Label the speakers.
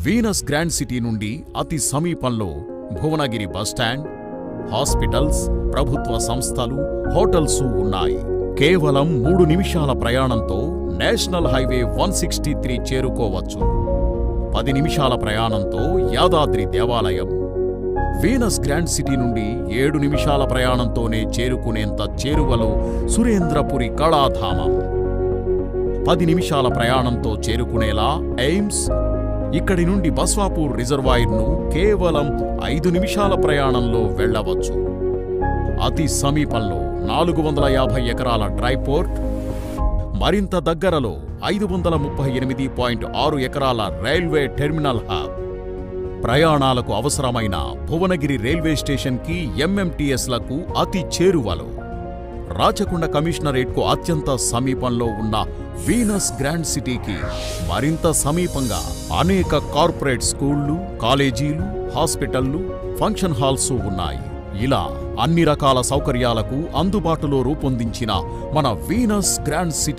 Speaker 1: Venus grand city నుండి అతి సమీపంలో భువనగిరి బస్టాండ్, హాస్పిటల్స్, ప్రభుత్వ సంస్థలు, హోటల్స్ ఉన్నాయి. కేవలం 3 నిమిషాల ప్రయాణంతో నేషనల్ హైవే 163 చేరుకోవచ్చు. 10 నిమిషాల ప్రయాణంతో యాదాద్రి దేవాలయం. వీనస్ గ్రాండ్ సిటీ నుండి 7 నిమిషాల ప్రయాణంతోనే చేరుకునేంత చేరువలో సురేంద్రపురి కళాధామం. 10 నిమిషాల ప్రయాణంతో చేరుకునేలా ఎయిమ్స్. ఇక్కడి నుండి బస్వాపూర్ రిజర్వాయర్ను కేవలం 5 నిమిషాల ప్రయాణంలో వెళ్లవచ్చు. అతి సమీపంలో 450 ఎకరాల డ్రైపోర్ట్, మరింత దగ్గరలో 538.6 ఎకరాల రైల్వే టెర్మినల్ హబ్. ప్రయాణాలకు అవసరమైన భువనగిరి రైల్వే స్టేషన్కి, ఎంఎంటీఎస్లకు అతి చేరువలో. రాచకొండ కమిషనరేట్కు అత్యంత సమీపంలో ఉన్న వీనస్ గ్రాండ్ సిటీకి మరింత సమీపంగా అనేక కార్పొరేట్ స్కూళ్లు, కాలేజీలు, హాస్పిటళ్లు, ఫంక్షన్ హాల్స్ ఉన్నాయి. ఇలా అన్ని రకాల సౌకర్యాలకు అందుబాటులో రూపొందించిన మన వీనస్ గ్రాండ్ సిటీ